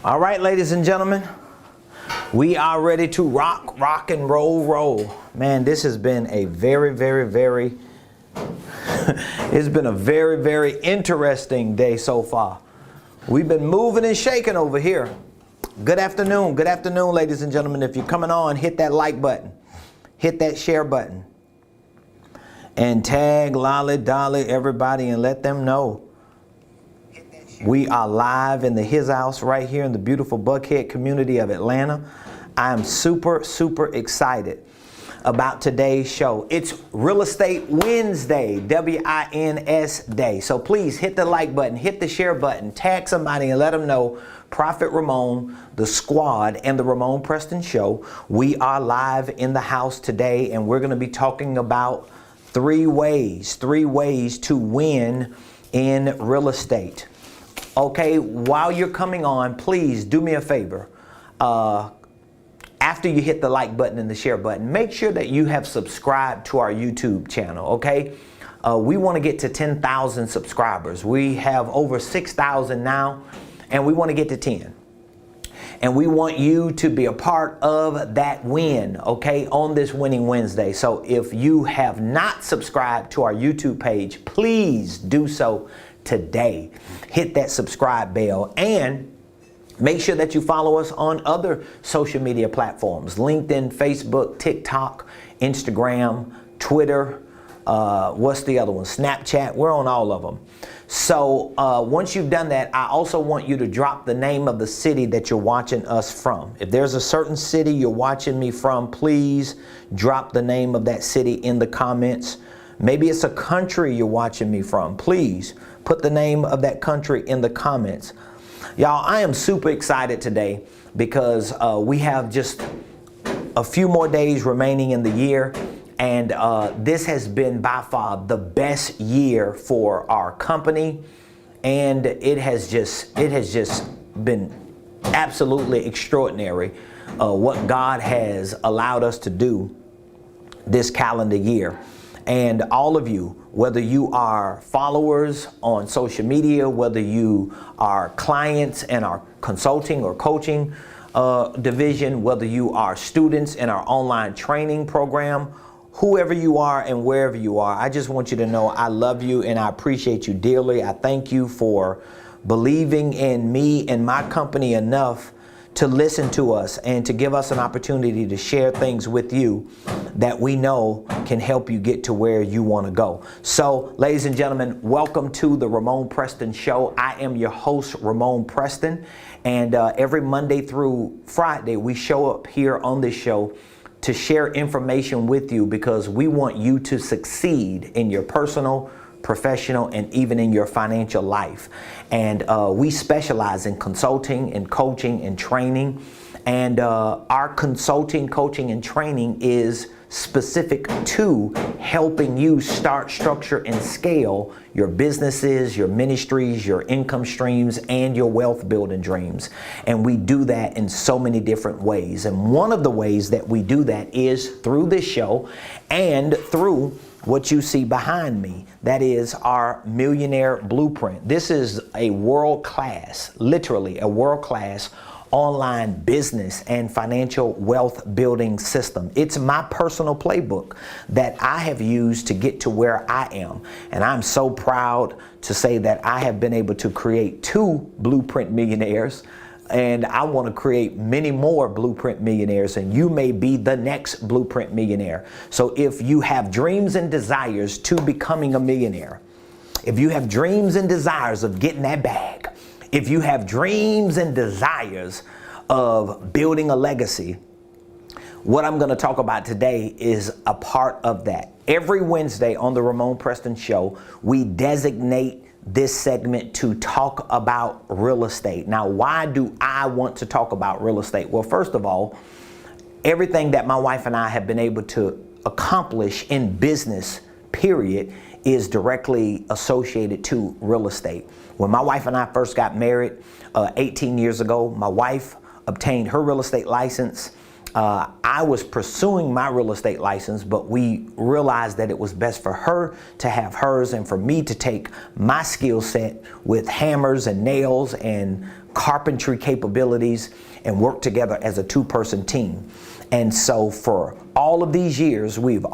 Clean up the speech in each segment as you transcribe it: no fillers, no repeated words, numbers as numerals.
All right, ladies and gentlemen, we are ready to rock and roll. Man, this has been a it's been a very interesting day so far. We've been moving and shaking over here. Good afternoon, ladies and gentlemen. If you're coming on, hit that like button, hit that share button, and tag Lolly Dolly everybody and let them know we are live in the His House right here in the beautiful Buckhead community of Atlanta. I am super excited about today's show. It's Real Estate Wednesday, W-I-N-S Day. So please hit the like button, hit the share button, tag somebody and let them know Prophet Ramon, the squad, and the Ramon Preston Show. We are live in the house today, and we're going to be talking about three ways to win in real estate. Okay, while you're coming on, please do me a favor. After you hit the like button and the share button, make sure that you have subscribed to our YouTube channel, okay? We want to get to 10,000 subscribers. We have over 6,000 now, and we want to get to 10. And we want you to be a part of that win, okay, on this Winning Wednesday. So if you have not subscribed to our YouTube page, please do so today. Hit that subscribe bell and make sure that you follow us on other social media platforms: LinkedIn, Facebook, TikTok, Instagram, Twitter, what's the other one? Snapchat. We're on all of them. So once you've done that, I also want you to drop the name of the city that you're watching us from. If there's a certain city you're watching me from, please drop the name of that city in the comments. Maybe it's a country you're watching me from. Please put the name of that country in the comments. Y'all, I am super excited today because we have just a few more days remaining in the year. And this has been by far the best year for our company. And it has just been absolutely extraordinary what God has allowed us to do this calendar year. And all of you, whether you are followers on social media, whether you are clients in our consulting or coaching division, whether you are students in our online training program, whoever you are and wherever you are, I just want you to know I love you and I appreciate you dearly. I thank you for believing in me and my company enough to listen to us and to give us an opportunity to share things with you that we know can help you get to where you want to go. So, ladies and gentlemen, welcome to the Ramon Preston Show. I am your host, Ramon Preston, and every Monday through Friday, we show up here on this show to share information with you because we want you to succeed in your personal, professional, and even in your financial life. And we specialize in consulting and coaching and training. And our consulting, coaching, and training is specific to helping you start, structure, and scale your businesses, your ministries, your income streams, and your wealth building dreams. And we do that in so many different ways. And one of the ways that we do that is through this show and through what you see behind me. That is our Millionaire Blueprint. This is a world-class, literally a world-class online business and financial wealth building system. It's my personal playbook that I have used to get to where I am. And I'm so proud to say that I have been able to create 2 Blueprint millionaires. And I want to create many more Blueprint millionaires, and you may be the next Blueprint millionaire. So if you have dreams and desires to becoming a millionaire, if you have dreams and desires of getting that bag, if you have dreams and desires of building a legacy, what I'm going to talk about today is a part of that. Every Wednesday on the Ramon Preston Show, we designate this segment to talk about real estate. Now, why do I want to talk about real estate? Well, first of all, everything that my wife and I have been able to accomplish in business, period, is directly associated to real estate. When my wife and I first got married 18 years ago, my wife obtained her real estate license. I was pursuing my real estate license, but we realized that it was best for her to have hers and for me to take my skill set with hammers and nails and carpentry capabilities, and work together as a two-person team. And so for all of these years, we've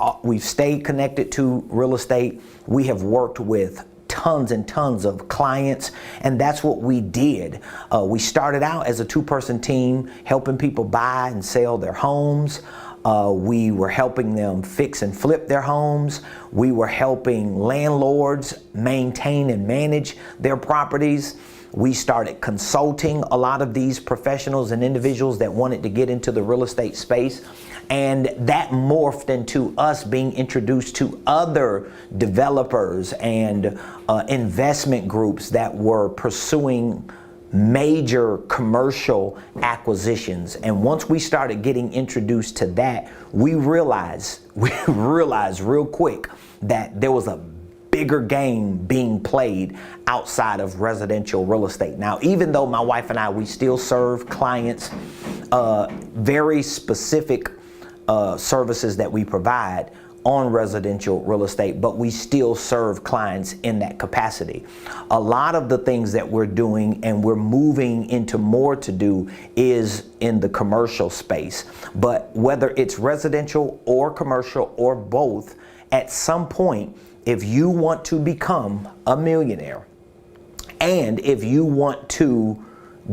stayed connected to real estate. We have worked with tons and tons of clients, and that's what we did. We started out as a two-person team, helping people buy and sell their homes. We were helping them fix and flip their homes. We were helping landlords maintain and manage their properties. We started consulting a lot of these professionals and individuals that wanted to get into the real estate space. And that morphed into us being introduced to other developers and investment groups that were pursuing major commercial acquisitions. And once we started getting introduced to that, we realized real quick that there was a bigger game being played outside of residential real estate. Now, even though my wife and I, we still serve clients, very specific services that we provide on residential real estate, but we still serve clients in that capacity. A lot of the things that we're doing and we're moving into more to do is in the commercial space. But whether it's residential or commercial or both, at some point, if you want to become a millionaire and if you want to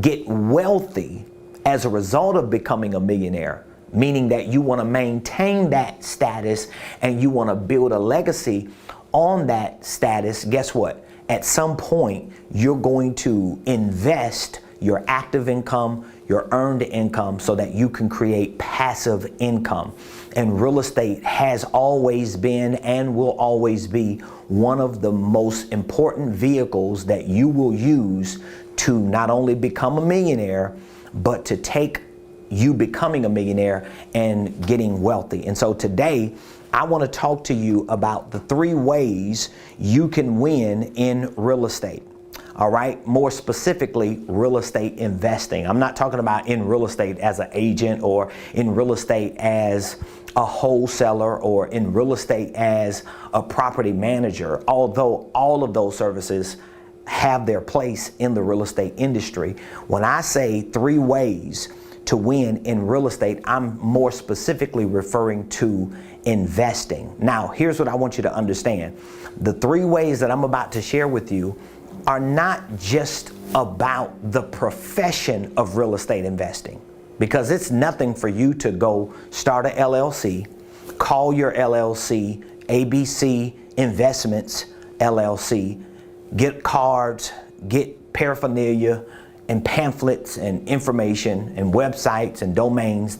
get wealthy as a result of becoming a millionaire, meaning that you want to maintain that status and you want to build a legacy on that status, guess what? At some point, you're going to invest your active income, your earned income, so that you can create passive income. And real estate has always been and will always be one of the most important vehicles that you will use to not only become a millionaire, but to take you becoming a millionaire and getting wealthy. And so today, I want to talk to you about the 3 ways you can win in real estate. All right, more specifically, real estate investing. I'm not talking about in real estate as an agent or in real estate as a wholesaler or in real estate as a property manager, although all of those services have their place in the real estate industry. When I say 3 ways to win in real estate, I'm more specifically referring to investing. Now, here's what I want you to understand. The 3 ways that I'm about to share with you are not just about the profession of real estate investing, because it's nothing for you to go start a LLC, call your LLC ABC Investments LLC, get cards, get paraphernalia and pamphlets and information and websites and domains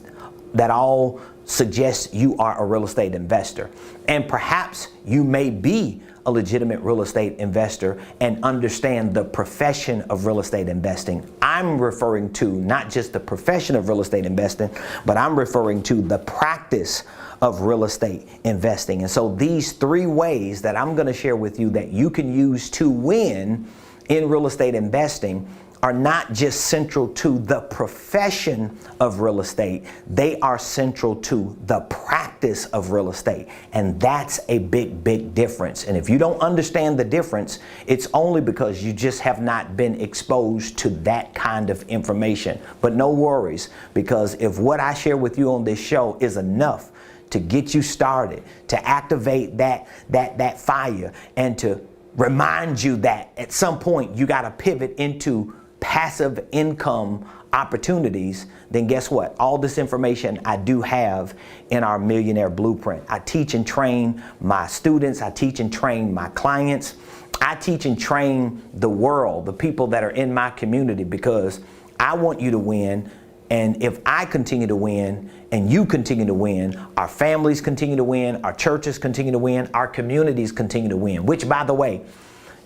that all suggest you are a real estate investor. And perhaps you may be a legitimate real estate investor and understand the profession of real estate investing. I'm referring to not just the profession of real estate investing, but I'm referring to the practice of real estate investing. And so these 3 ways that I'm going to share with you that you can use to win in real estate investing are not just central to the profession of real estate, they are central to the practice of real estate. And that's a big, big difference. And if you don't understand the difference, it's only because you just have not been exposed to that kind of information. But no worries, because if what I share with you on this show is enough to get you started, to activate that fire, and to remind you that at some point you got to pivot into passive income opportunities, then guess what? All this information I do have in our Millionaire Blueprint. I teach and train my students. I teach and train my clients. I teach and train the world, the people that are in my community, because I want you to win. And if I continue to win and you continue to win, our families continue to win, our churches continue to win, our communities continue to win, which, by the way,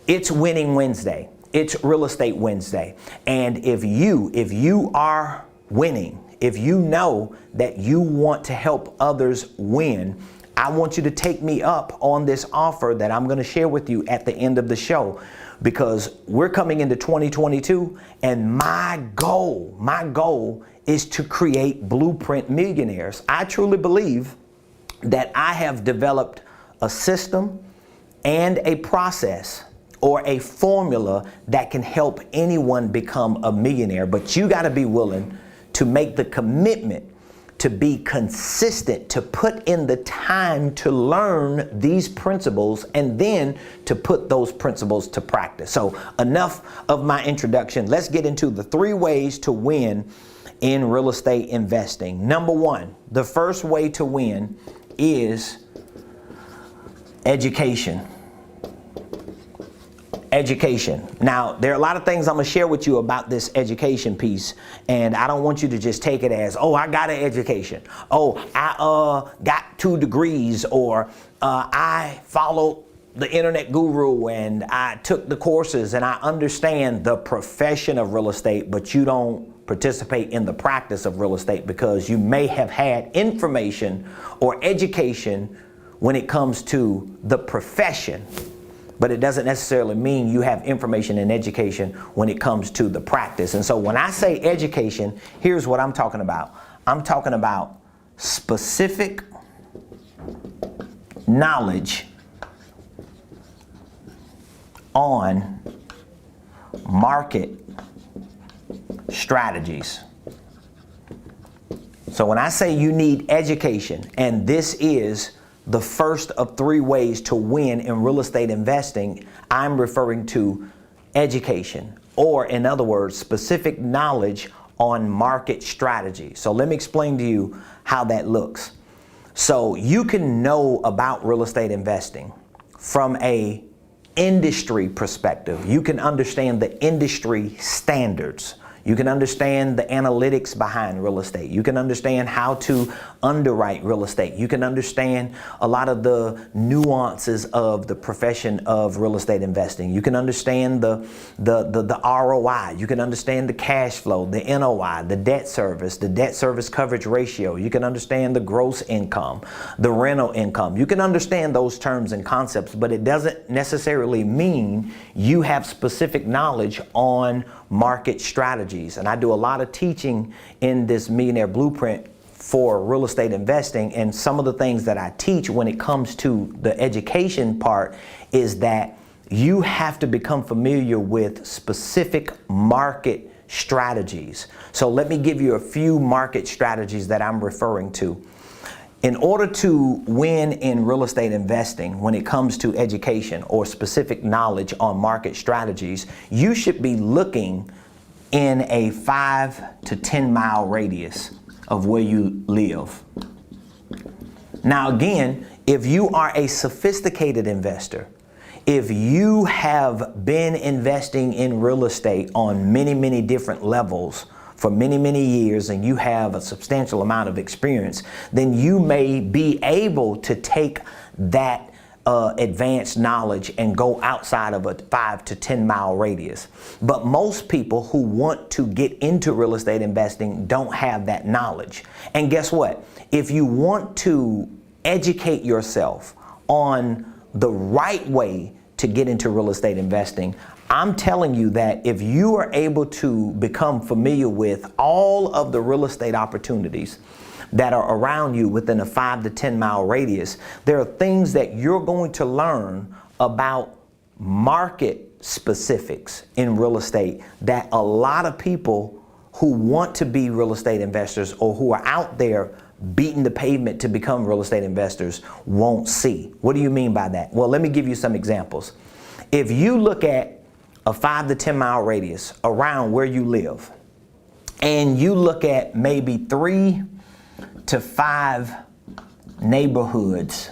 it's Winning Wednesday. It's Real Estate Wednesday. And if you are winning, if you know that you want to help others win, I want you to take me up on this offer that I'm going to share with you at the end of the show, because we're coming into 2022 and my goal is to create blueprint millionaires. I truly believe that I have developed a system and a process or a formula that can help anyone become a millionaire, but you got to be willing to make the commitment to be consistent, to put in the time to learn these principles and then to put those principles to practice. So enough of my introduction. Let's get into the 3 ways to win in real estate investing. Number 1, the first way to win is education. Education. Now, there are a lot of things I'm going to share with you about this education piece, and I don't want you to just take it as, oh, I got an education. Oh, I got 2 degrees, or I followed the internet guru and I took the courses and I understand the profession of real estate, but you don't participate in the practice of real estate because you may have had information or education when it comes to the profession. But it doesn't necessarily mean you have information and education when it comes to the practice. And so when I say education, here's what I'm talking about. I'm talking about specific knowledge on market strategies. So when I say you need education, and this is the first of 3 ways to win in real estate investing, I'm referring to education, or in other words, specific knowledge on market strategy. So let me explain to you how that looks. So you can know about real estate investing from a industry perspective. You can understand the industry standards. You can understand the analytics behind real estate. You can understand how to underwrite real estate. You can understand a lot of the nuances of the profession of real estate investing. You can understand the ROI. You can understand the cash flow, the NOI, the debt service coverage ratio. You can understand the gross income, the rental income. You can understand those terms and concepts, but it doesn't necessarily mean you have specific knowledge on market strategies. And I do a lot of teaching in this Millionaire Blueprint for real estate investing. And some of the things that I teach when it comes to the education part is that you have to become familiar with specific market strategies. So let me give you a few market strategies that I'm referring to. In order to win in real estate investing, when it comes to education or specific knowledge on market strategies, you should be looking in a 5 to 10 mile radius of where you live. Now again, if you are a sophisticated investor, if you have been investing in real estate on many different levels for many years, and you have a substantial amount of experience, then you may be able to take that advanced knowledge and go outside of a 5 to 10 mile radius. But most people who want to get into real estate investing don't have that knowledge. And guess what? If you want to educate yourself on the right way to get into real estate investing, I'm telling you that if you are able to become familiar with all of the real estate opportunities that are around you within a 5 to 10 mile radius, there are things that you're going to learn about market specifics in real estate that a lot of people who want to be real estate investors or who are out there beating the pavement to become real estate investors won't see. What do you mean by that? Well, let me give you some examples. If you look at a 5 to 10 mile radius around where you live, and you look at maybe 3 to 5 neighborhoods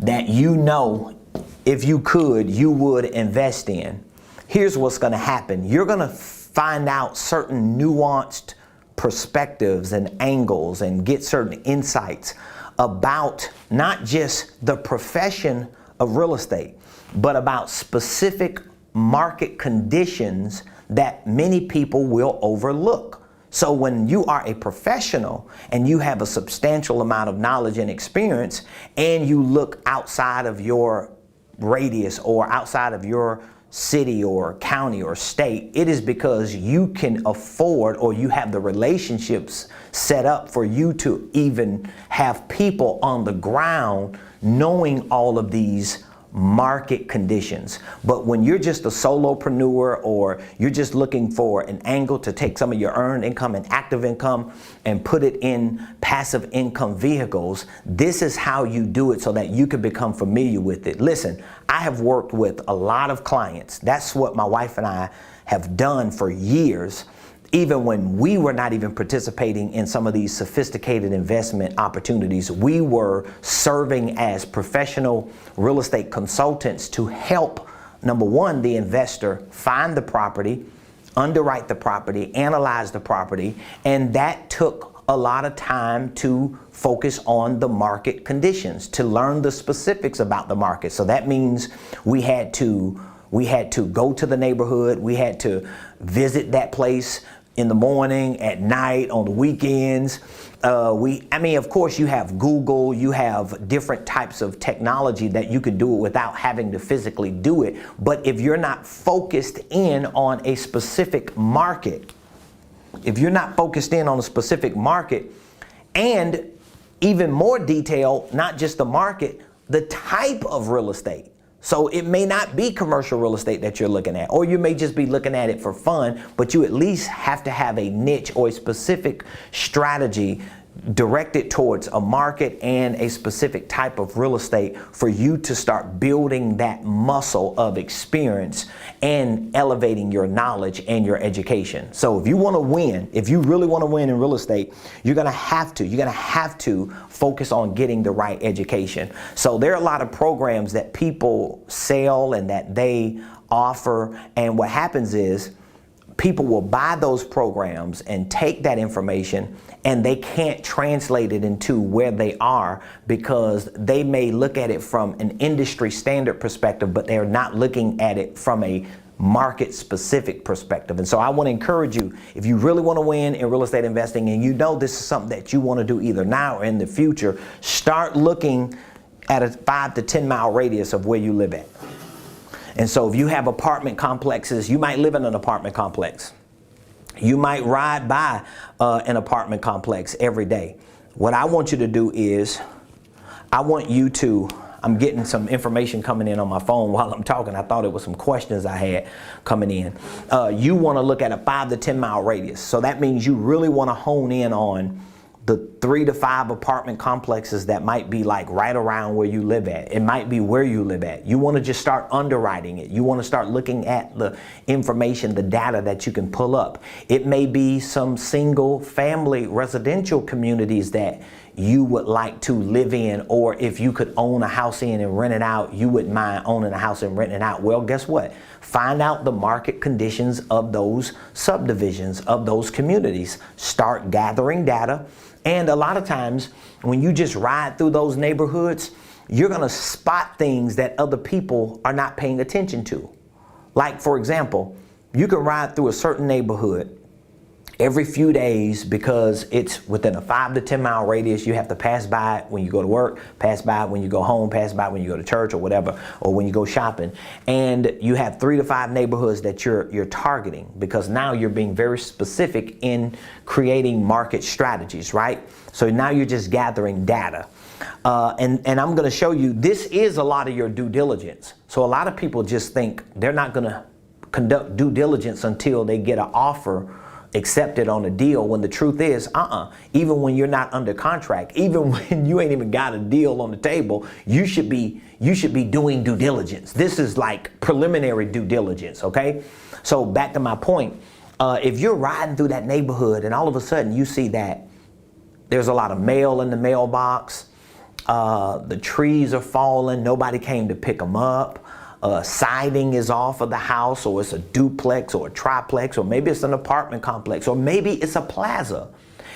that you know if you could, you would invest in, here's what's going to happen. You're going to find out certain nuanced perspectives and angles and get certain insights about not just the profession of real estate, but about specific market conditions that many people will overlook. So when you are a professional and you have a substantial amount of knowledge and experience, and you look outside of your radius or outside of your city or county or state, it is because you can afford, or you have the relationships set up for you to even have people on the ground knowing all of these market conditions. But when you're just a solopreneur, or you're just looking for an angle to take some of your earned income and active income and put it in passive income vehicles, this is how you do it so that you can become familiar with it. Listen, I have worked with a lot of clients. That's what my wife and I have done for years. Even when we were not even participating in some of these sophisticated investment opportunities, we were serving as professional real estate consultants to help, number one, the investor find the property, underwrite the property, analyze the property, and that took a lot of time to focus on the market conditions, to learn the specifics about the market. So that means we had to go to the neighborhood, we had to visit that place in the morning, at night, on the weekends. Of course, you have Google, you have different types of technology that you could do it without having to physically do it. But if you're not focused in on a specific market, and even more detail, not just the market, the type of real estate. So it may not be commercial real estate that you're looking at, or you may just be looking at it for fun, but you at least have to have a niche or a specific strategy directed towards a market and a specific type of real estate for you to start building that muscle of experience and elevating your knowledge and your education. So if you want to win, if you really want to win in real estate, you're going to have to focus on getting the right education. So there are a lot of programs that people sell and that they offer, and what happens is people will buy those programs and take that information, and they can't translate it into where they are because they may look at it from an industry standard perspective, but they're not looking at it from a market specific perspective. And so I want to encourage you, if you really want to win in real estate investing and you know this is something that you want to do either now or in the future, start looking at a 5 to 10 mile radius of where you live at. And so if you have apartment complexes, you might live in an apartment complex. You might ride by an apartment complex every day. What I want you to do is, I'm getting some information coming in on my phone while I'm talking. I thought it was some questions I had coming in. You want to look at a 5 to 10 mile radius. So that means you really want to hone in on the 3 to 5 apartment complexes that might be like right around where you live at. It might be where you live at. You want to just start underwriting it. You want to start looking at the information, the data that you can pull up. It may be some single family residential communities that you would like to live in, or if you could own a house in and rent it out, you wouldn't mind owning a house and renting it out. Well, guess what? Find out the market conditions of those subdivisions, of those communities. Start gathering data. And a lot of times when you just ride through those neighborhoods, you're going to spot things that other people are not paying attention to. Like, for example, you can ride through a certain neighborhood every few days because it's within a 5 to 10 mile radius. You have to pass by it when you go to work, pass by it when you go home, pass by it when you go to church or whatever, or when you go shopping. And you have 3 to 5 neighborhoods that you're targeting, because now you're being very specific in creating market strategies, right? So now you're just gathering data. And I'm going to show you, this is a lot of your due diligence. So a lot of people just think they're not going to conduct due diligence until they get an offer accepted on a deal, when the truth is, even when you're not under contract, even when you ain't even got a deal on the table, you should be doing due diligence. This is like preliminary due diligence, okay? So back to my point, if you're riding through that neighborhood and all of a sudden you see that there's a lot of mail in the mailbox, the trees are falling, nobody came to pick them up, siding is off of the house, or it's a duplex or a triplex, or maybe it's an apartment complex, or maybe it's a plaza,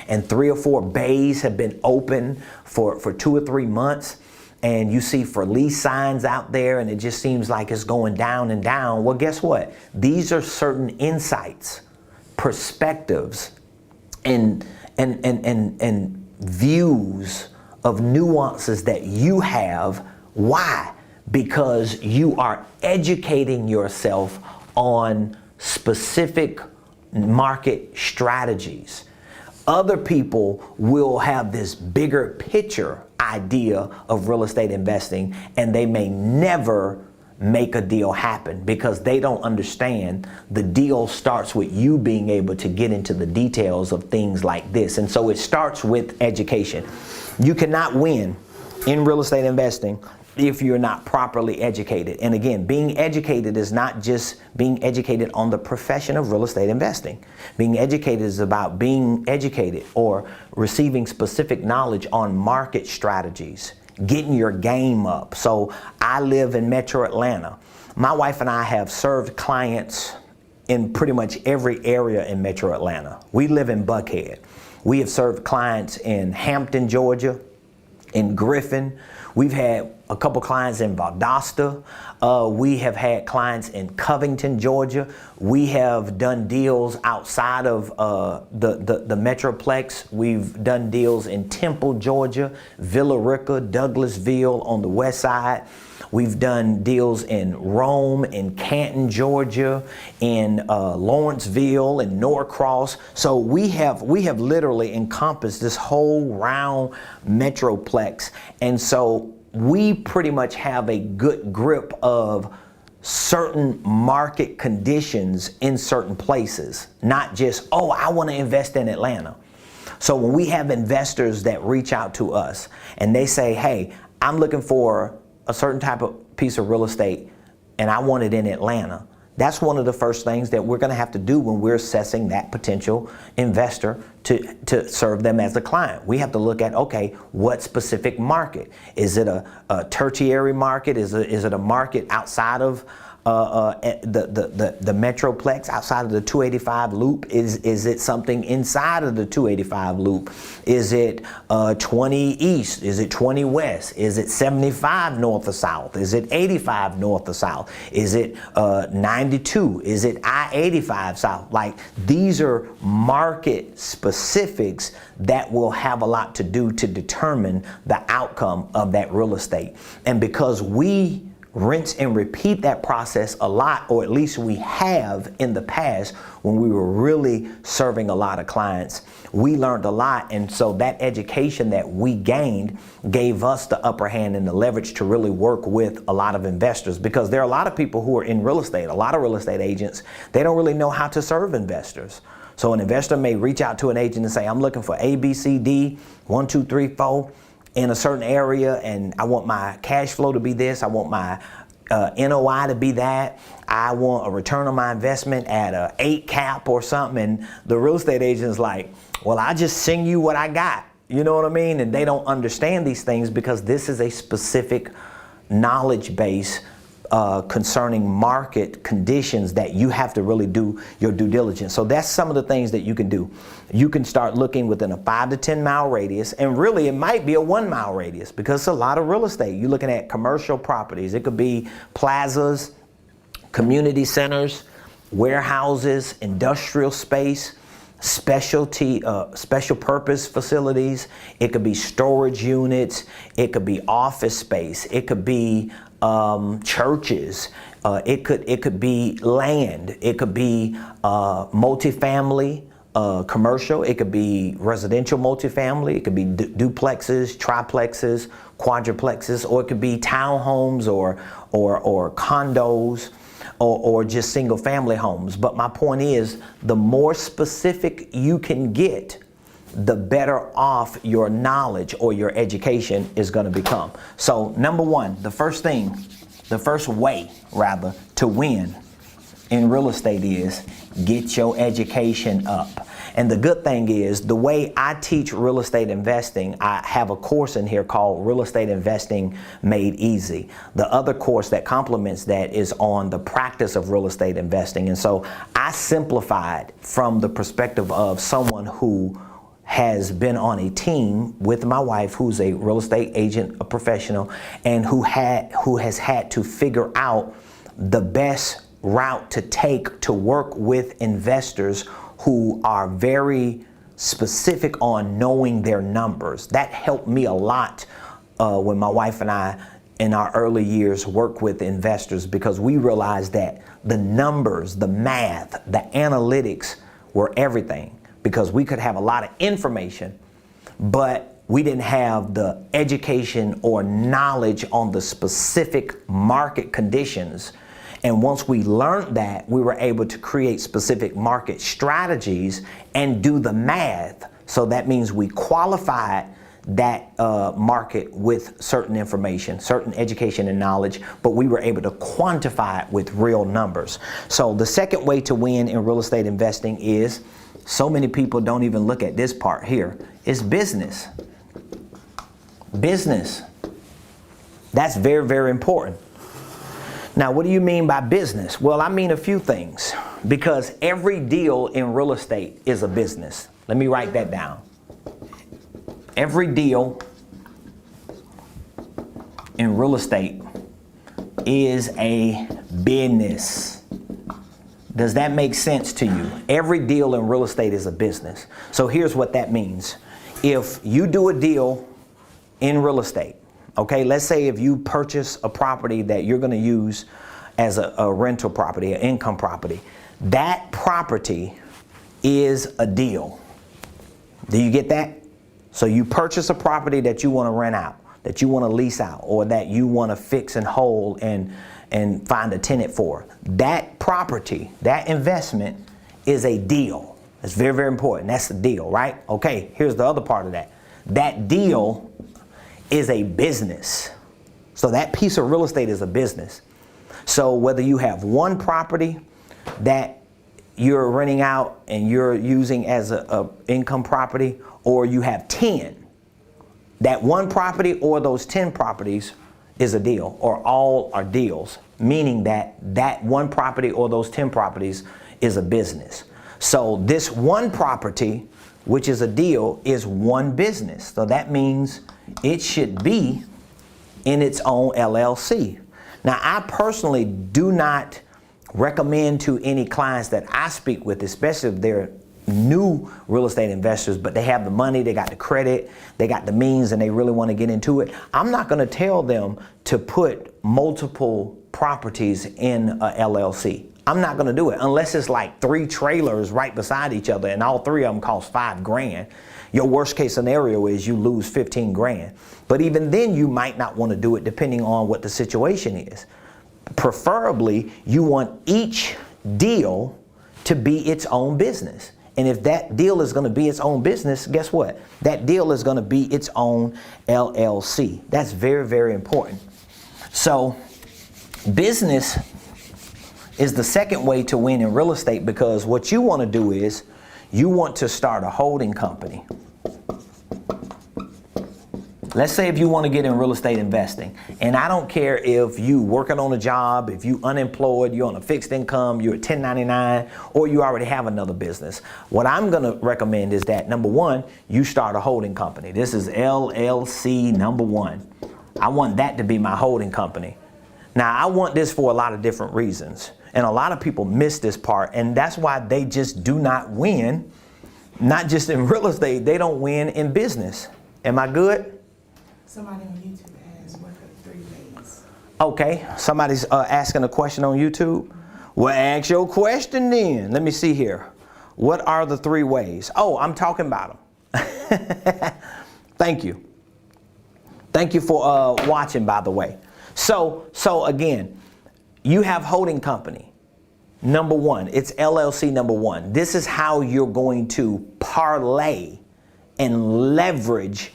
and 3 or 4 bays have been open for 2 or 3 months, and you see for lease signs out there, and it just seems like it's going down and down. Well, guess what? These are certain insights, perspectives, and views of nuances that you have. Why? Because you are educating yourself on specific market strategies. Other people will have this bigger picture idea of real estate investing, and they may never make a deal happen because they don't understand the deal starts with you being able to get into the details of things like this. And so it starts with education. You cannot win in real estate investing if you're not properly educated. And again, being educated is not just being educated on the profession of real estate investing. Being educated is about being educated or receiving specific knowledge on market strategies, getting your game up. So I live in Metro Atlanta. My wife and I have served clients in pretty much every area in Metro Atlanta. We live in Buckhead. We have served clients in Hampton, Georgia, in Griffin. We've had a couple clients in Valdosta. We have had clients in Covington, Georgia. We have done deals outside of the Metroplex. We've done deals in Temple, Georgia, Villa Rica, Douglasville on the west side. We've done deals in Rome, in Canton, Georgia, in Lawrenceville, in Norcross. So we have literally encompassed this whole round Metroplex. And so we pretty much have a good grip of certain market conditions in certain places, not just, oh, I want to invest in Atlanta. So when we have investors that reach out to us and they say, hey, I'm looking for a certain type of piece of real estate and I want it in Atlanta, that's one of the first things that we're going to have to do when we're assessing that potential investor to serve them as a client. We have to look at, okay, what specific market? Is it a tertiary market? Is it a market outside of the Metroplex, outside of the 285 loop? Is it something inside of the 285 loop? Is it 20 east? Is it 20 west? Is it 75 north or south? Is it 85 north or south? Is it 92? Is it I-85 south? Like, these are market specifics that will have a lot to do to determine the outcome of that real estate. And because we rinse and repeat that process a lot, or at least we have in the past when we were really serving a lot of clients, we learned a lot. And so that education that we gained gave us the upper hand and the leverage to really work with a lot of investors, because there are a lot of people who are in real estate, a lot of real estate agents, they don't really know how to serve investors. So an investor may reach out to an agent and say, I'm looking for A, B, C, D, 1, 2, 3, 4 in a certain area, and I want my cash flow to be this, I want my NOI to be that, I want a return on my investment at a 8 cap or something. And the real estate agent is like, well, I just sing you what I got. You know what I mean? And they don't understand these things because this is a specific knowledge base concerning market conditions that you have to really do your due diligence. So that's some of the things that you can do. You can start looking within a 5 to 10 mile radius, and really it might be a 1 mile radius because it's a lot of real estate. You're looking at commercial properties. It could be plazas, community centers, warehouses, industrial space, special purpose facilities. It could be storage units. It could be office space. It could be churches. It could be land. It could be multifamily, commercial. It could be residential multifamily. It could be duplexes, triplexes, quadruplexes, or it could be townhomes or condos, or just single family homes. But my point is, the more specific you can get, the better off your knowledge or your education is going to become. So number one, the first way to win in real estate is get your education up. And the good thing is, the way I teach real estate investing, I have a course in here called Real Estate Investing Made Easy. The other course that complements that is on the practice of real estate investing. And so I simplified from the perspective of someone who has been on a team with my wife, who's a real estate agent, a professional, and who has had to figure out the best route to take to work with investors who are very specific on knowing their numbers. That helped me a lot when my wife and I, in our early years, worked with investors, because we realized that the numbers, the math, the analytics were everything. because we could have a lot of information, but we didn't have the education or knowledge on the specific market conditions. And once we learned that, we were able to create specific market strategies and do the math. So that means we qualified that market with certain information, certain education and knowledge, but we were able to quantify it with real numbers. So the second way to win in real estate investing is, so many people don't even look at this part here, is business. Business. That's very, very important. Now, what do you mean by business? Well, I mean a few things, because every deal in real estate is a business. Let me write that down. Every deal in real estate is a business. Does that make sense to you? Every deal in real estate is a business. So here's what that means. If you do a deal in real estate, okay, let's say if you purchase a property that you're going to use as a rental property, an income property, that property is a deal. Do you get that? So you purchase a property that you want to rent out, that you want to lease out, or that you want to fix and hold and find a tenant for. That property, that investment is a deal. It's very, very important. That's the deal, right? Okay, here's the other part of that. That deal is a business. So that piece of real estate is a business. So whether you have one property that you're renting out and you're using as a income property, or you have 10, that one property or those 10 properties is a deal, or all are deals, meaning that that one property or those 10 properties is a business. So this one property, which is a deal, is one business. So that means it should be in its own LLC. Now, I personally do not recommend to any clients that I speak with, especially if they're new real estate investors, but they have the money, they got the credit, they got the means, and they really want to get into it. I'm not going to tell them to put multiple properties in a LLC. I'm not going to do it unless it's like 3 trailers right beside each other and all 3 of them cost $5,000. Your worst case scenario is you lose $15,000. But even then, you might not want to do it depending on what the situation is. Preferably, you want each deal to be its own business. And if that deal is going to be its own business, guess what? That deal is going to be its own LLC. That's very, very important. So business is the second way to win in real estate, because what you want to do is you want to start a holding company. Let's say if you want to get in real estate investing, and I don't care if you working on a job, if you unemployed, you're on a fixed income, you're a 1099, or you already have another business. What I'm going to recommend is that, number one, you start a holding company. This is LLC number 1. I want that to be my holding company. Now, I want this for a lot of different reasons, and a lot of people miss this part, and that's why they just do not win, not just in real estate, they don't win in business. Am I good? Somebody on YouTube asked, what are the 3 ways? Okay, somebody's asking a question on YouTube. Well, ask your question then. Let me see here. What are the 3 ways? Oh, I'm talking about them. Thank you. Thank you for watching, by the way. So again, you have holding company. Number 1, it's LLC number 1. This is how you're going to parlay and leverage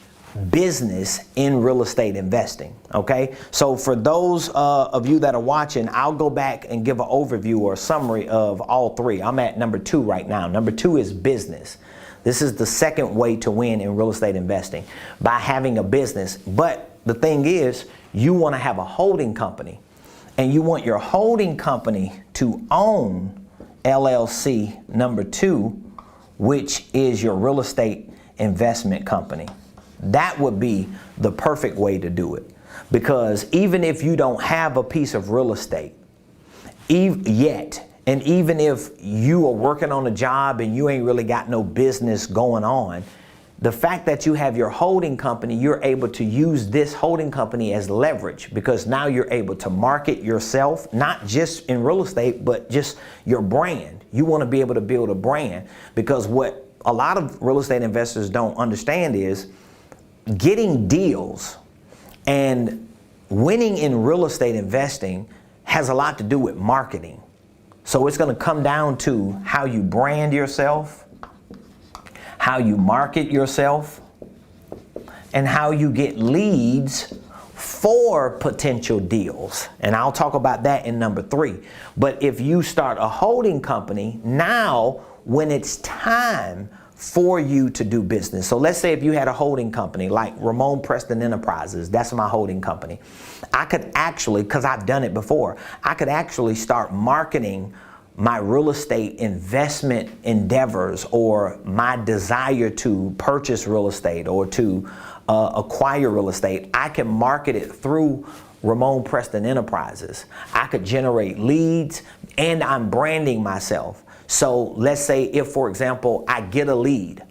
business in real estate investing. Okay, so for those of you that are watching, I'll go back and give an overview or a summary of all 3. I'm at number 2 right now. Number 2 is business. This is the second way to win in real estate investing, by having a business. But the thing is, you want to have a holding company, and you want your holding company to own LLC number 2, which is your real estate investment company. That would be the perfect way to do it, because even if you don't have a piece of real estate yet, and even if you are working on a job and you ain't really got no business going on, the fact that you have your holding company, you're able to use this holding company as leverage, because now you're able to market yourself, not just in real estate, but just your brand. You want to be able to build a brand, because what a lot of real estate investors don't understand is getting deals and winning in real estate investing has a lot to do with marketing. So it's going to come down to how you brand yourself, how you market yourself, and how you get leads for potential deals. And I'll talk about that in number 3. But if you start a holding company, now when it's time for you to do business. So let's say if you had a holding company like Ramon Preston Enterprises, that's my holding company. I could actually, because I've done it before, I could actually start marketing my real estate investment endeavors or my desire to purchase real estate or to acquire real estate. I can market it through Ramon Preston Enterprises. I could generate leads and I'm branding myself. So let's say if, for example, I get a lead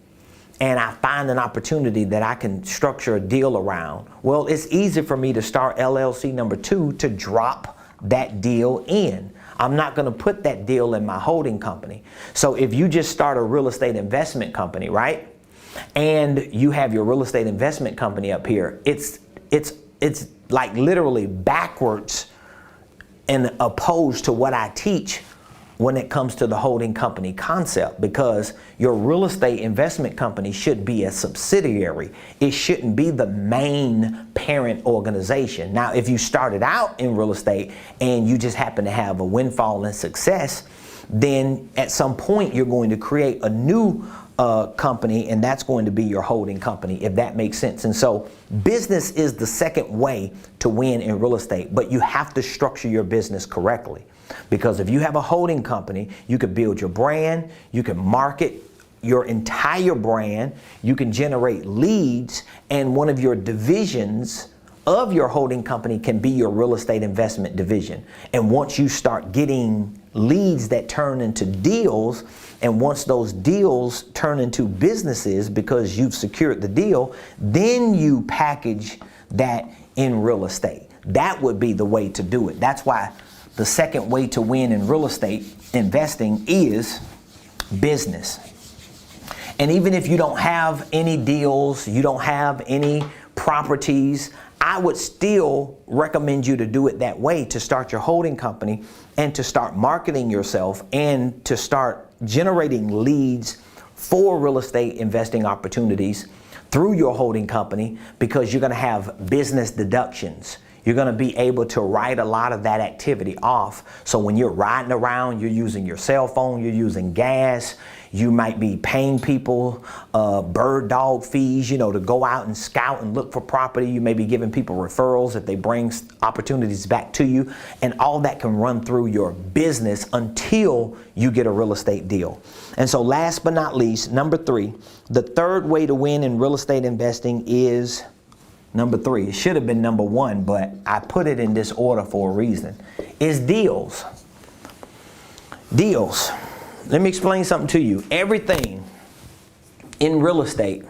and I find an opportunity that I can structure a deal around, well, it's easy for me to start LLC number 2 to drop that deal in. I'm not going to put that deal in my holding company. So if you just start a real estate investment company, right? And you have your real estate investment company up here, it's like literally backwards and opposed to what I teach when it comes to the holding company concept, because your real estate investment company should be a subsidiary. It shouldn't be the main parent organization. Now, if you started out in real estate and you just happen to have a windfall and success, then at some point you're going to create a new company, and that's going to be your holding company, if that makes sense. And so business is the second way to win in real estate, but you have to structure your business correctly. Because if you have a holding company, you could build your brand, you can market your entire brand, you can generate leads, and one of your divisions of your holding company can be your real estate investment division. And once you start getting leads that turn into deals, and once those deals turn into businesses because you've secured the deal, then you package that in real estate. That would be the way to do it. That's why the second way to win in real estate investing is business. And even if you don't have any deals, you don't have any properties, I would still recommend you to do it that way, to start your holding company and to start marketing yourself and to start generating leads for real estate investing opportunities through your holding company, because you're going to have business deductions. You're going to be able to write a lot of that activity off. So when you're riding around, you're using your cell phone, you're using gas, you might be paying people bird dog fees, to go out and scout and look for property. You may be giving people referrals if they bring opportunities back to you. And all that can run through your business until you get a real estate deal. And so last but not least, number 3, the third way to win in real estate investing is number 3. It should have been number 1, but I put it in this order for a reason. Is deals. Deals. Let me explain something to you. Everything in real estate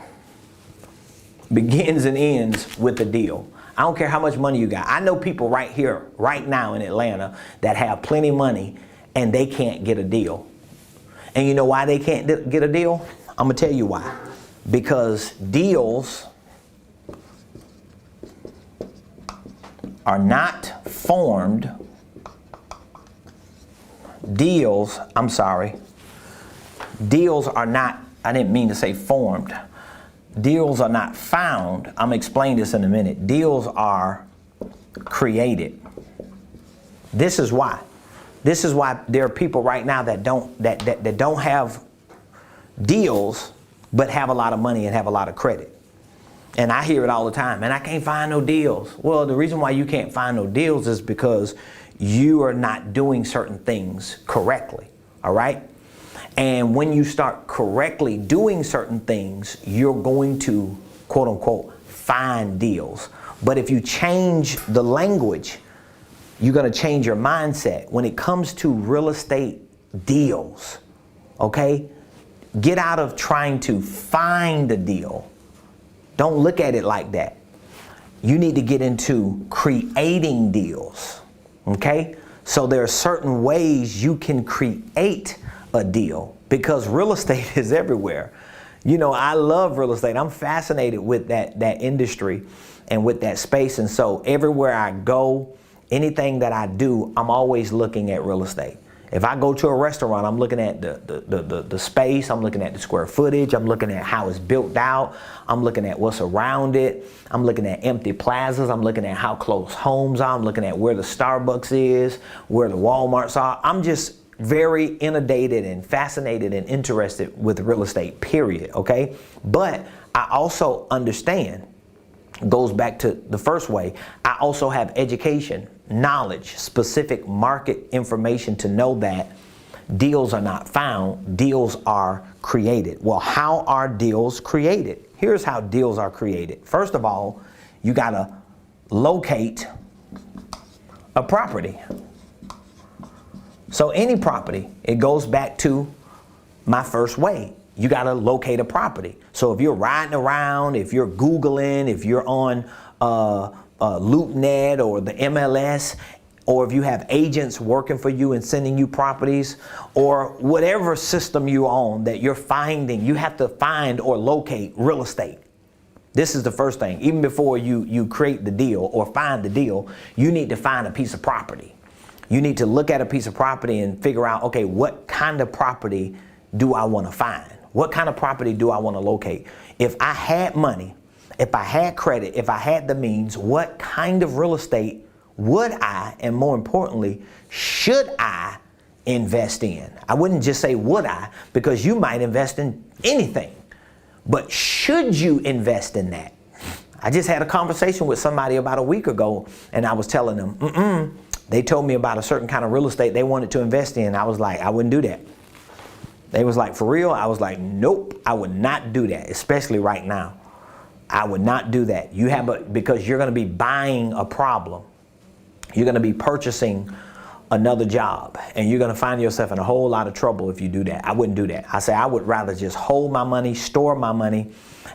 begins and ends with a deal. I don't care how much money you got. I know people right here, right now in Atlanta, that have plenty of money and they can't get a deal. And you know why they can't get a deal? I'm going to tell you why. Because deals are not formed. Deals are not, I didn't mean to say formed. Deals are not found. I'm going to explain this in a minute. Deals are created. This is why. This is why there are people right now that don't have deals but have a lot of money and have a lot of credit. And I hear it all the time, and I can't find no deals. Well, the reason why you can't find no deals is because you are not doing certain things correctly, all right? And when you start correctly doing certain things, you're going to, quote unquote, find deals. But if you change the language, you're going to change your mindset when it comes to real estate deals, okay? Get out of trying to find a deal. Don't look at it like that. You need to get into creating deals, okay? So there are certain ways you can create a deal, because real estate is everywhere. You know, I love real estate. I'm fascinated with that industry and with that space. And so everywhere I go, anything that I do, I'm always looking at real estate. If I go to a restaurant, I'm looking at the space, I'm looking at the square footage, I'm looking at how it's built out, I'm looking at what's around it, I'm looking at empty plazas, I'm looking at how close homes are, I'm looking at where the Starbucks is, where the Walmarts are. I'm just very inundated and fascinated and interested with real estate, period, okay? But I also understand, goes back to the first way, I also have education, knowledge, specific market information to know that deals are not found, deals are created. Well, how are deals created? Here's how deals are created. First of all, you gotta locate a property. So any property, it goes back to my first way. You gotta locate a property. So if you're riding around, if you're Googling, if you're on LoopNet or the MLS, or if you have agents working for you and sending you properties, or whatever system you're on that you're finding, you have to find or locate real estate. This is the first thing. Even before you create the deal or find the deal, you need to find a piece of property. You need to look at a piece of property and figure out, okay, what kind of property do I want to find? What kind of property do I want to locate? If I had money, if I had credit, if I had the means, what kind of real estate would I, and more importantly, should I invest in? I wouldn't just say would I, because you might invest in anything, but should you invest in that? I just had a conversation with somebody about a week ago, and I was telling them, they told me about a certain kind of real estate they wanted to invest in. I was like, I wouldn't do that. They was like, for real? I was like, nope, I would not do that, especially right now. I would not do that. Because you're gonna be buying a problem. You're gonna be purchasing another job, and you're gonna find yourself in a whole lot of trouble if you do that. I wouldn't do that. I say I would rather just hold my money, store my money,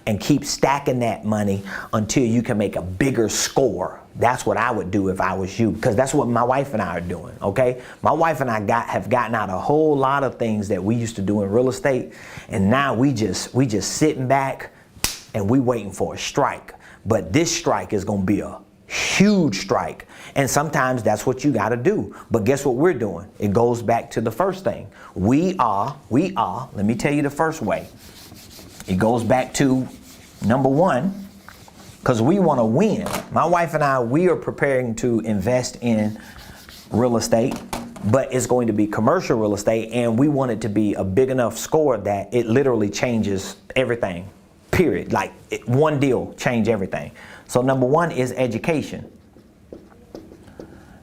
and keep stacking that money until you can make a bigger score. That's what I would do if I was you, because that's what my wife and I are doing, okay? My wife and I have gotten out a whole lot of things that we used to do in real estate, and now we just sitting back and we waiting for a strike. But this strike is gonna be a huge strike, and sometimes that's what you gotta do. But guess what we're doing? It goes back to the first thing. We are, let me tell you the first way. It goes back to number one, because we want to win. My wife and I, we are preparing to invest in real estate, but it's going to be commercial real estate, and we want it to be a big enough score that it literally changes everything, period. Like one deal change everything. So number one is education.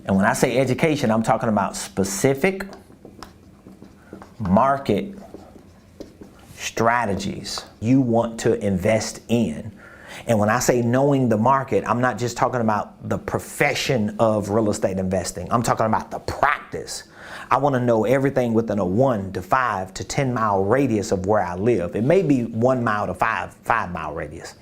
And when I say education, I'm talking about specific market strategies you want to invest in. And when I say knowing the market, I'm not just talking about the profession of real estate investing. I'm talking about the practice. I want to know everything within a 1 to 5 to 10 mile radius of where I live. It may be 1 mile to 5 mile radius,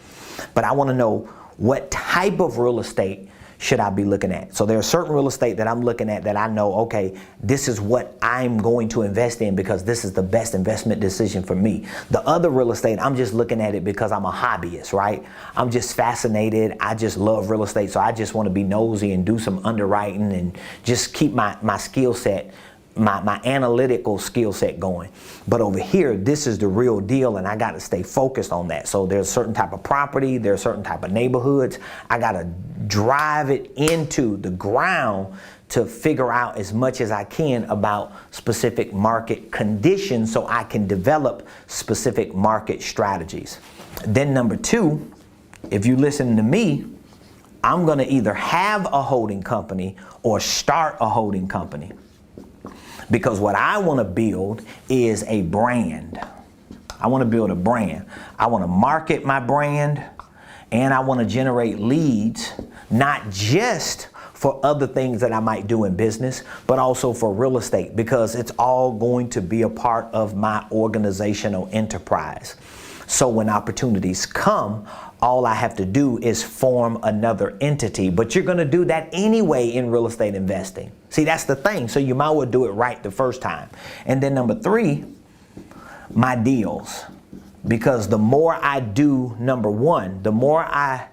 but I want to know what type of real estate should I be looking at. So there's certain real estate that I'm looking at that I know, okay, this is what I'm going to invest in because this is the best investment decision for me. The other real estate, I'm just looking at it because I'm a hobbyist, right? I'm just fascinated. I just love real estate. So I just want to be nosy and do some underwriting and just keep my skill set, my analytical skill set going. But over here, this is the real deal, and I got to stay focused on that. So there's a certain type of property, there's certain type of neighborhoods. I got to drive it into the ground to figure out as much as I can about specific market conditions so I can develop specific market strategies. Then number two, if you listen to me, I'm going to either have a holding company or start a holding company. Because what I want to build is a brand. I want to build a brand. I want to market my brand, and I want to generate leads, not just for other things that I might do in business, but also for real estate, because it's all going to be a part of my organizational enterprise. So when opportunities come, all I have to do is form another entity. But you're going to do that anyway in real estate investing. See, that's the thing. So you might well do it right the first time. And then number three, my deals. Because the more I do, number one, the more I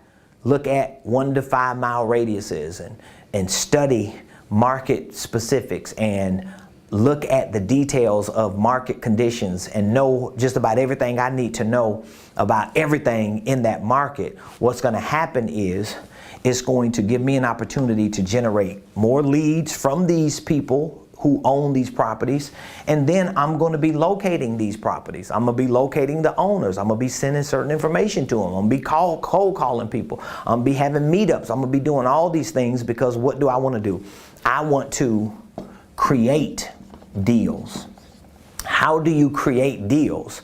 look at 1 to 5 mile radiuses and study market specifics and look at the details of market conditions and know just about everything I need to know about everything in that market, what's going to happen is it's going to give me an opportunity to generate more leads from these people who own these properties. And then I'm going to be locating these properties. I'm going to be locating the owners. I'm going to be sending certain information to them. I'm going to be cold calling people. I'm going to be having meetups. I'm going to be doing all these things because what do I want to do? I want to create deals. How do you create deals?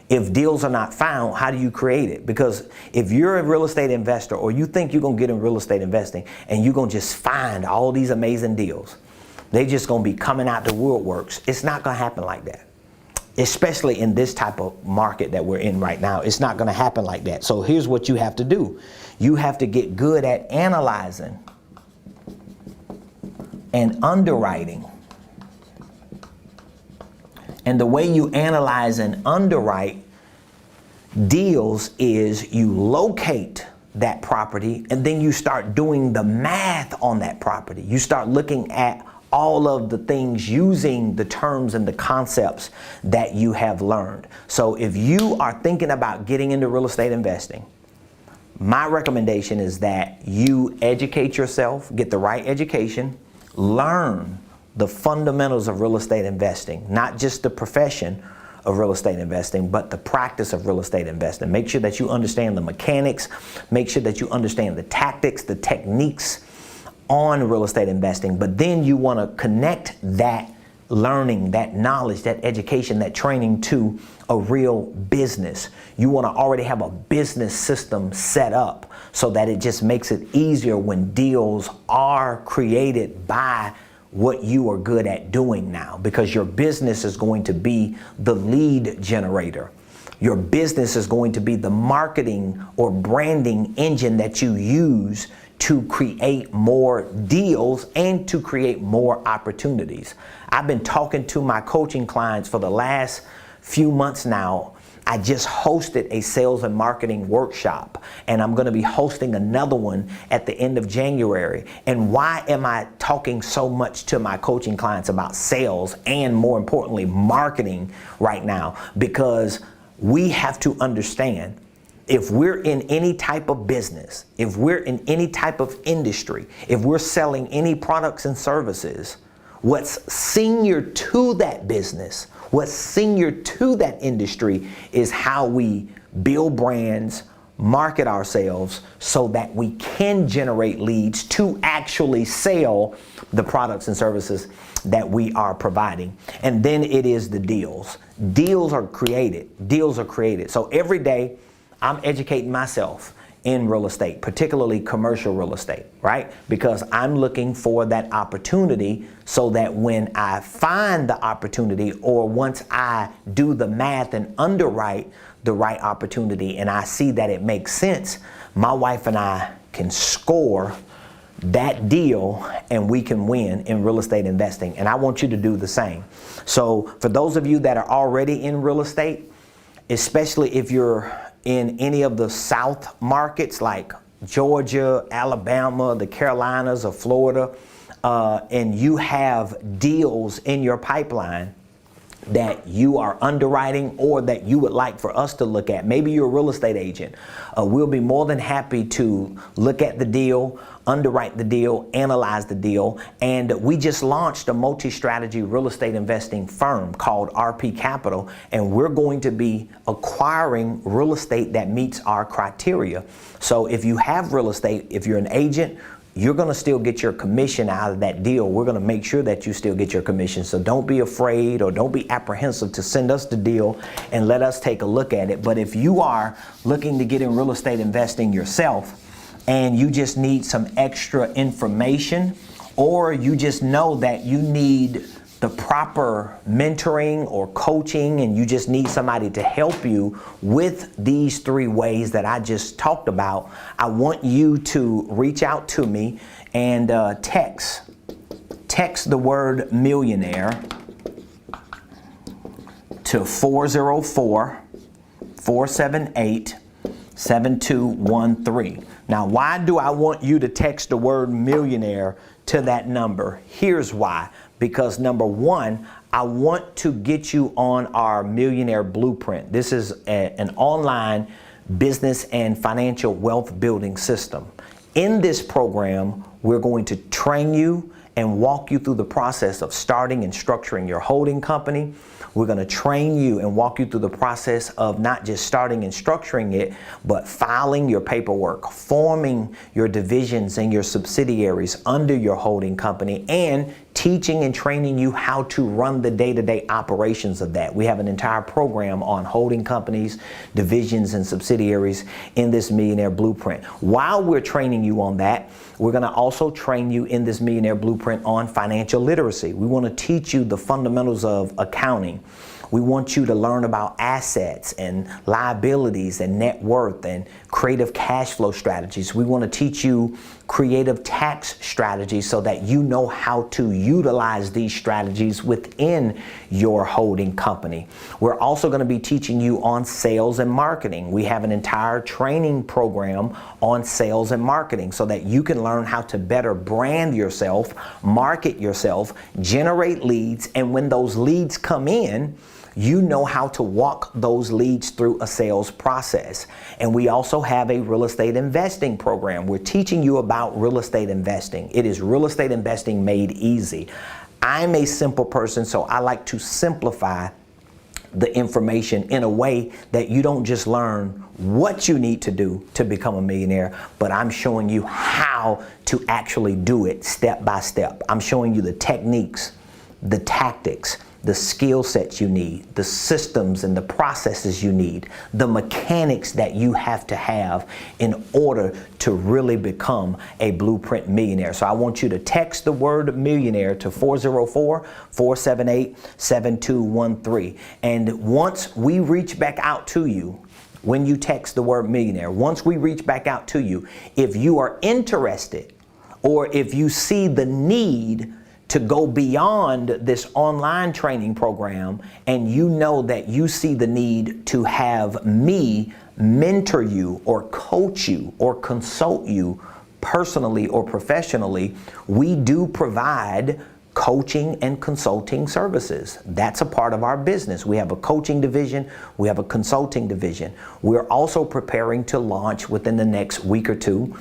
If deals are not found, how do you create it? Because if you're a real estate investor or you think you're going to get in real estate investing and you're going to just find all these amazing deals, they're just going to be coming out the woodworks. It's not going to happen like that. Especially in this type of market that we're in right now. It's not going to happen like that. So here's what you have to do. You have to get good at analyzing and underwriting. And the way you analyze and underwrite deals is you locate that property and then you start doing the math on that property. You start looking at all of the things using the terms and the concepts that you have learned. So if you are thinking about getting into real estate investing, my recommendation is that you educate yourself, get the right education, learn the fundamentals of real estate investing, not just the profession of real estate investing, but the practice of real estate investing. Make sure that you understand the mechanics, make sure that you understand the tactics, the techniques on real estate investing, but then you want to connect that learning, that knowledge, that education, that training to a real business. You want to already have a business system set up so that it just makes it easier when deals are created by what you are good at doing now, because your business is going to be the lead generator. Your business is going to be the marketing or branding engine that you use to create more deals and to create more opportunities. I've been talking to my coaching clients for the last few months now. I just hosted a sales and marketing workshop, and I'm going to be hosting another one at the end of January. And why am I talking so much to my coaching clients about sales and, more importantly, marketing right now? Because we have to understand, if we're in any type of business, if we're in any type of industry, if we're selling any products and services, what's senior to that business, what's senior to that industry is how we build brands, market ourselves so that we can generate leads to actually sell the products and services that we are providing. And then it is the deals. Deals are created. Deals are created. So every day I'm educating myself in real estate, particularly commercial real estate, right? Because I'm looking for that opportunity so that when I find the opportunity, or once I do the math and underwrite the right opportunity and I see that it makes sense, my wife and I can score that deal and we can win in real estate investing. And I want you to do the same. So for those of you that are already in real estate, especially if you're in any of the South markets like Georgia, Alabama, the Carolinas, or Florida, and you have deals in your pipeline that you are underwriting or that you would like for us to look at. Maybe you're a real estate agent. We'll be more than happy to look at the deal, underwrite the deal, analyze the deal. And we just launched a multi-strategy real estate investing firm called RP Capital, and we're going to be acquiring real estate that meets our criteria. So if you have real estate, if you're an agent, you're going to still get your commission out of that deal. We're going to make sure that you still get your commission. So don't be afraid or don't be apprehensive to send us the deal and let us take a look at it. But if you are looking to get in real estate investing yourself and you just need some extra information, or you just know that you need the proper mentoring or coaching and you just need somebody to help you with these 3 ways that I just talked about, I want you to reach out to me and text the word millionaire to 404 478-7213. Now, why do I want you to text the word millionaire to that number? Here's why. Because number one, I want to get you on our Millionaire Blueprint. This is an online business and financial wealth building system. In this program, we're going to train you and walk you through the process of starting and structuring your holding company. We're going to train you and walk you through the process of not just starting and structuring it, but filing your paperwork, forming your divisions and your subsidiaries under your holding company, and teaching and training you how to run the day-to-day operations of that. We have an entire program on holding companies, divisions, and subsidiaries in this Millionaire Blueprint. While we're training you on that, we're going to also train you in this Millionaire Blueprint on financial literacy. We want to teach you the fundamentals of accounting. We want you to learn about assets and liabilities and net worth and creative cash flow strategies. We want to teach you creative tax strategies so that you know how to utilize these strategies within your holding company. We're also going to be teaching you on sales and marketing. We have an entire training program on sales and marketing so that you can learn how to better brand yourself, market yourself, generate leads, and when those leads come in, you know how to walk those leads through a sales process. And we also have a real estate investing program. We're teaching you about real estate investing. It is real estate investing made easy. I'm a simple person, so I like to simplify the information in a way that you don't just learn what you need to do to become a millionaire, but I'm showing you how to actually do it step by step. I'm showing you the techniques, the tactics, the skill sets you need, the systems and the processes you need, the mechanics that you have to have in order to really become a blueprint millionaire. So I want you to text the word millionaire to 404-478-7213. And once we reach back out to you, when you text the word millionaire, once we reach back out to you, if you are interested or if you see the need to go beyond this online training program, and you know that you see the need to have me mentor you or coach you or consult you personally or professionally, we do provide coaching and consulting services. That's a part of our business. We have a coaching division, we have a consulting division. We're also preparing to launch within the next week or two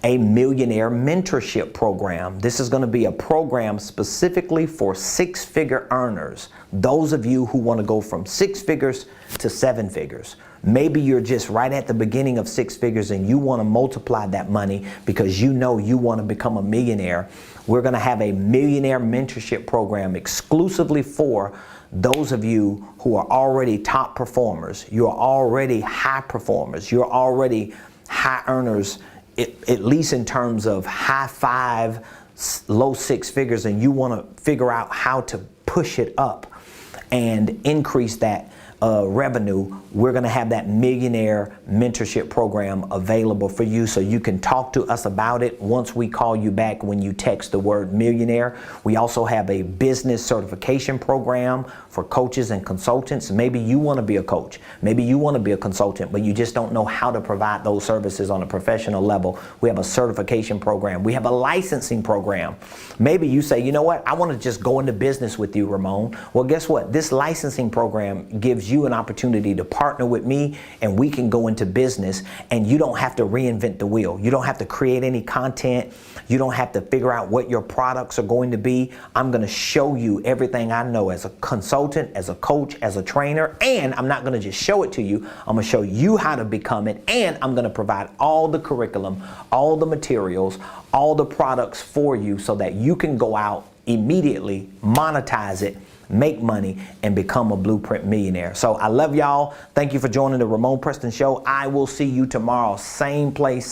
a Millionaire Mentorship program. This is going to be a program specifically for six-figure earners. Those of you who want to go from 6 figures to 7 figures. Maybe you're just right at the beginning of 6 figures and you want to multiply that money because you know you want to become a millionaire. We're going to have a Millionaire Mentorship program exclusively for those of you who are already top performers. You're already high performers. You're already high earners, at least in terms of high 5, low 6 figures, and you want to figure out how to push it up and increase that revenue. We're going to have that Millionaire Mentorship program available for you so you can talk to us about it once we call you back when you text the word millionaire. We also have a business certification program for coaches and consultants. Maybe you want to be a coach. Maybe you want to be a consultant, but you just don't know how to provide those services on a professional level. We have a certification program. We have a licensing program. Maybe you say, you know what, I want to just go into business with you, Ramon. Well, guess what? This licensing program gives you an opportunity to partner with me and we can go into business, and you don't have to reinvent the wheel. You don't have to create any content. You don't have to figure out what your products are going to be. I'm going to show you everything I know as a consultant, as a coach, as a trainer, and I'm not going to just show it to you. I'm going to show you how to become it, and I'm going to provide all the curriculum, all the materials, all the products for you so that you can go out immediately, monetize it, make money, and become a blueprint millionaire. So I love y'all. Thank you for joining the Ramon Preston Show. I will see you tomorrow, same place,